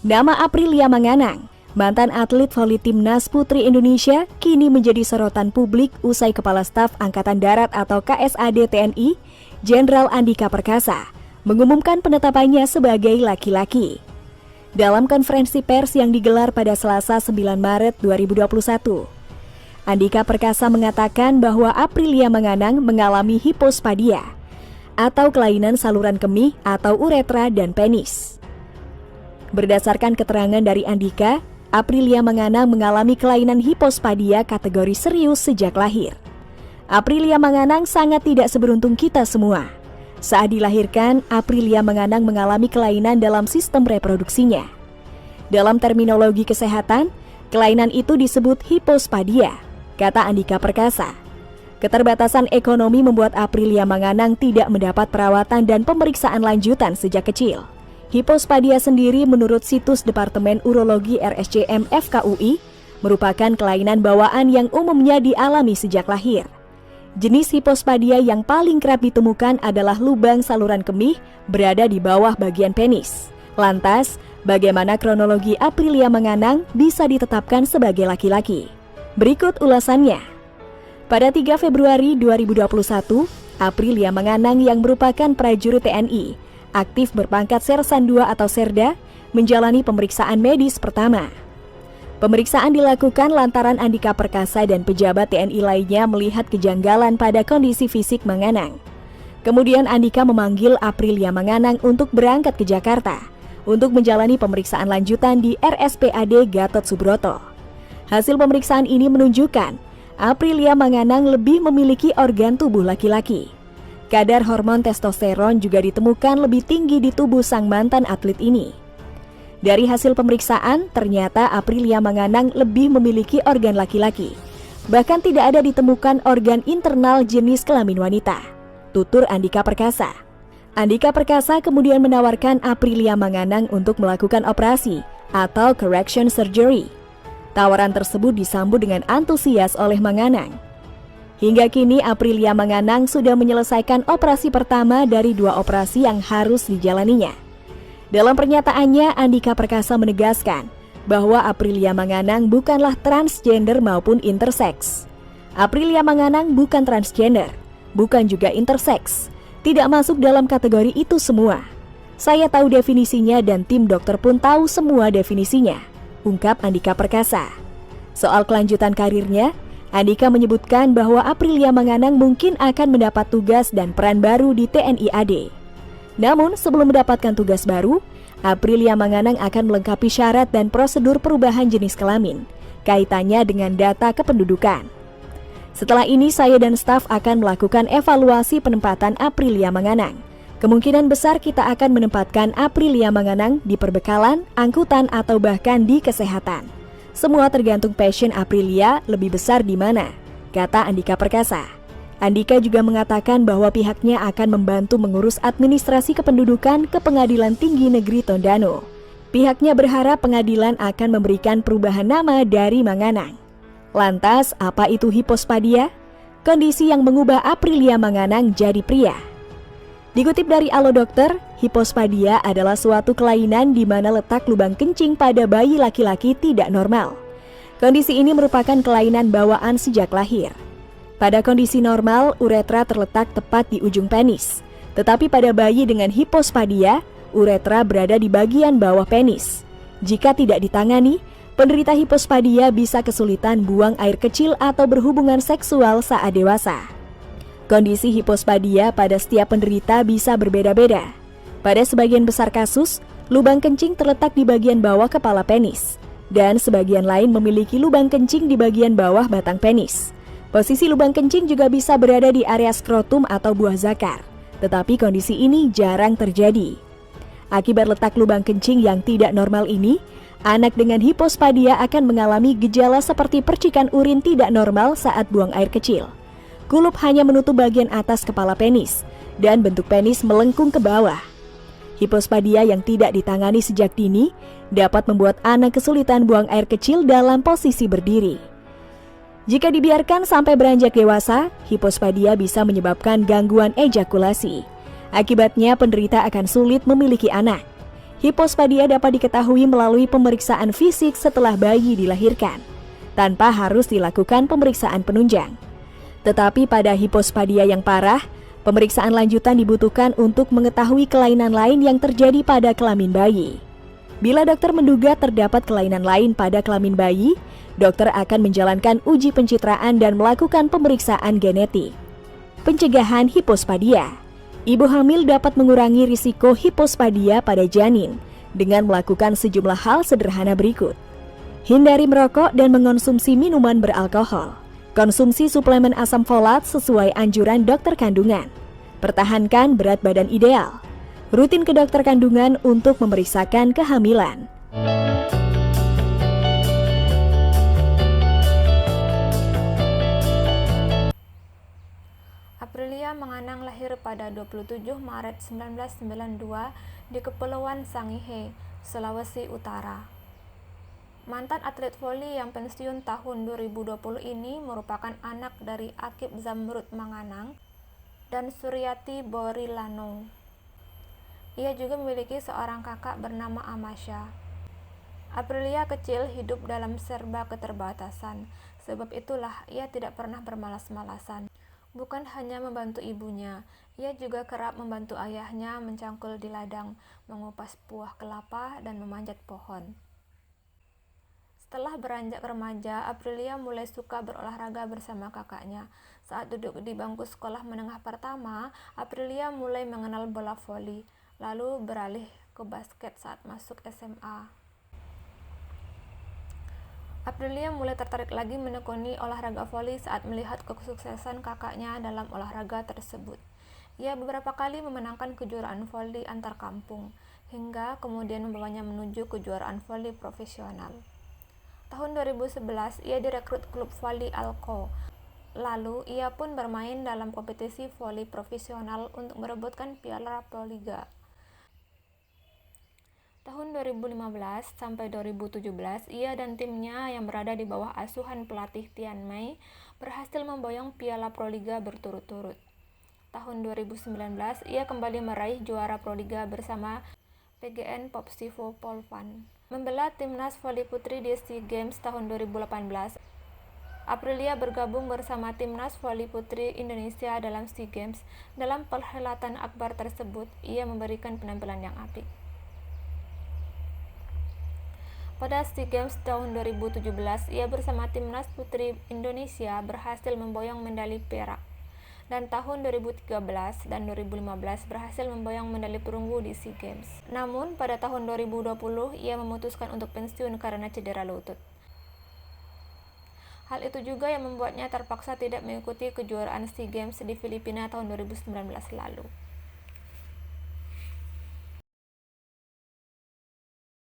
Nama Aprilia Manganang, mantan atlet voli timnas putri Indonesia, kini menjadi sorotan publik usai Kepala Staf Angkatan Darat atau KSAD TNI, Jenderal Andika Perkasa, mengumumkan penetapannya sebagai laki-laki. Dalam konferensi pers yang digelar pada Selasa 9 Maret 2021, Andika Perkasa mengatakan bahwa Aprilia Manganang mengalami hipospadia atau kelainan saluran kemih atau uretra dan penis. Berdasarkan keterangan dari Andika, Aprilia Manganang mengalami kelainan hipospadia kategori serius sejak lahir. Aprilia Manganang sangat tidak seberuntung kita semua. Saat dilahirkan, Aprilia Manganang mengalami kelainan dalam sistem reproduksinya. Dalam terminologi kesehatan, kelainan itu disebut hipospadia, kata Andika Perkasa. Keterbatasan ekonomi membuat Aprilia Manganang tidak mendapat perawatan dan pemeriksaan lanjutan sejak kecil. Hipospadia sendiri menurut situs Departemen Urologi RSCM FKUI merupakan kelainan bawaan yang umumnya dialami sejak lahir. Jenis hipospadia yang paling kerap ditemukan adalah lubang saluran kemih berada di bawah bagian penis. Lantas, bagaimana kronologi Aprilia Manganang bisa ditetapkan sebagai laki-laki? Berikut ulasannya. Pada 3 Februari 2021, Aprilia Manganang yang merupakan prajurit TNI, aktif berpangkat Sersan 2 atau Serda, menjalani pemeriksaan medis pertama. Pemeriksaan dilakukan lantaran Andika Perkasa dan pejabat TNI lainnya melihat kejanggalan pada kondisi fisik Manganang. Kemudian Andika memanggil Aprilia Manganang untuk berangkat ke Jakarta untuk menjalani pemeriksaan lanjutan di RSPAD Gatot Subroto. Hasil pemeriksaan ini menunjukkan Aprilia Manganang lebih memiliki organ tubuh laki-laki. Kadar hormon testosteron juga ditemukan lebih tinggi di tubuh sang mantan atlet ini. Dari hasil pemeriksaan, ternyata Aprilia Manganang lebih memiliki organ laki-laki. Bahkan tidak ada ditemukan organ internal jenis kelamin wanita, tutur Andika Perkasa. Andika Perkasa kemudian menawarkan Aprilia Manganang untuk melakukan operasi atau correction surgery. Tawaran tersebut disambut dengan antusias oleh Manganang. Hingga kini Aprilia Manganang sudah menyelesaikan operasi pertama dari 2 operasi yang harus dijalaninya. Dalam pernyataannya, Andika Perkasa menegaskan bahwa Aprilia Manganang bukanlah transgender maupun intersex. Aprilia Manganang bukan transgender, bukan juga intersex, tidak masuk dalam kategori itu semua. Saya tahu definisinya dan tim dokter pun tahu semua definisinya, ungkap Andika Perkasa. Soal kelanjutan karirnya, Andika menyebutkan bahwa Aprilia Manganang mungkin akan mendapat tugas dan peran baru di TNI AD. Namun sebelum mendapatkan tugas baru, Aprilia Manganang akan melengkapi syarat dan prosedur perubahan jenis kelamin, kaitannya dengan data kependudukan. Setelah ini saya dan staf akan melakukan evaluasi penempatan Aprilia Manganang. Kemungkinan besar kita akan menempatkan Aprilia Manganang di perbekalan, angkutan atau bahkan di kesehatan. Semua tergantung passion Aprilia lebih besar di mana, kata Andika Perkasa. Andika juga mengatakan bahwa pihaknya akan membantu mengurus administrasi kependudukan ke Pengadilan Tinggi Negeri Tondano. Pihaknya berharap pengadilan akan memberikan perubahan nama dari Manganang. Lantas, apa itu hipospadia? Kondisi yang mengubah Aprilia Manganang jadi pria. Dikutip dari Alo Dokter, hipospadia adalah suatu kelainan di mana letak lubang kencing pada bayi laki-laki tidak normal. Kondisi ini merupakan kelainan bawaan sejak lahir. Pada kondisi normal, uretra terletak tepat di ujung penis. Tetapi pada bayi dengan hipospadia, uretra berada di bagian bawah penis. Jika tidak ditangani, penderita hipospadia bisa kesulitan buang air kecil atau berhubungan seksual saat dewasa. Kondisi hipospadia pada setiap penderita bisa berbeda-beda. Pada sebagian besar kasus, lubang kencing terletak di bagian bawah kepala penis, dan sebagian lain memiliki lubang kencing di bagian bawah batang penis. Posisi lubang kencing juga bisa berada di area skrotum atau buah zakar, tetapi kondisi ini jarang terjadi. Akibat letak lubang kencing yang tidak normal ini, anak dengan hipospadia akan mengalami gejala seperti percikan urin tidak normal saat buang air kecil. Kulup hanya menutup bagian atas kepala penis, dan bentuk penis melengkung ke bawah. Hipospadia yang tidak ditangani sejak dini dapat membuat anak kesulitan buang air kecil dalam posisi berdiri. Jika dibiarkan sampai beranjak dewasa, hipospadia bisa menyebabkan gangguan ejakulasi. Akibatnya penderita akan sulit memiliki anak. Hipospadia dapat diketahui melalui pemeriksaan fisik setelah bayi dilahirkan, tanpa harus dilakukan pemeriksaan penunjang. Tetapi pada hipospadia yang parah, pemeriksaan lanjutan dibutuhkan untuk mengetahui kelainan lain yang terjadi pada kelamin bayi. Bila dokter menduga terdapat kelainan lain pada kelamin bayi, dokter akan menjalankan uji pencitraan dan melakukan pemeriksaan genetik. Pencegahan hipospadia. Ibu hamil dapat mengurangi risiko hipospadia pada janin dengan melakukan sejumlah hal sederhana berikut. Hindari merokok dan mengonsumsi minuman beralkohol. Konsumsi suplemen asam folat sesuai anjuran dokter kandungan. Pertahankan berat badan ideal. Rutin ke dokter kandungan untuk memeriksakan kehamilan. Aprilia Menganang lahir pada 27 Maret 1992 di Kepulauan Sangihe, Sulawesi Utara. Mantan atlet voli yang pensiun tahun 2020 ini merupakan anak dari Akib Zamrud Manganang dan Suryati Borilano. Ia juga memiliki seorang kakak bernama Amasya. Aprilia kecil hidup dalam serba keterbatasan, sebab itulah ia tidak pernah bermalas-malasan. Bukan hanya membantu ibunya, ia juga kerap membantu ayahnya mencangkul di ladang, mengupas buah kelapa, dan memanjat pohon. Setelah beranjak remaja, Aprilia mulai suka berolahraga bersama kakaknya. Saat duduk di bangku sekolah menengah pertama, Aprilia mulai mengenal bola voli, lalu beralih ke basket saat masuk SMA. Aprilia mulai tertarik lagi menekuni olahraga voli saat melihat kesuksesan kakaknya dalam olahraga tersebut. Ia beberapa kali memenangkan kejuaraan voli antar kampung, hingga kemudian membawanya menuju kejuaraan voli profesional. Tahun 2011, ia direkrut klub voli Alco. Lalu, ia pun bermain dalam kompetisi voli profesional untuk merebutkan Piala Proliga. Tahun 2015 sampai 2017, ia dan timnya yang berada di bawah asuhan pelatih Tian Mei berhasil memboyong Piala Proliga berturut-turut. Tahun 2019, ia kembali meraih juara Proliga bersama PGN Popsivo Polvan. Membela timnas voli putri di SEA Games tahun 2018, Aprilia bergabung bersama timnas voli putri Indonesia dalam SEA Games. Dalam perhelatan akbar tersebut, ia memberikan penampilan yang apik. Pada SEA Games tahun 2017, ia bersama timnas putri Indonesia berhasil memboyong medali perak. Dan tahun 2013 dan 2015 berhasil memboyong medali perunggu di SEA Games. Namun, pada tahun 2020, ia memutuskan untuk pensiun karena cedera lutut. Hal itu juga yang membuatnya terpaksa tidak mengikuti kejuaraan SEA Games di Filipina tahun 2019 lalu.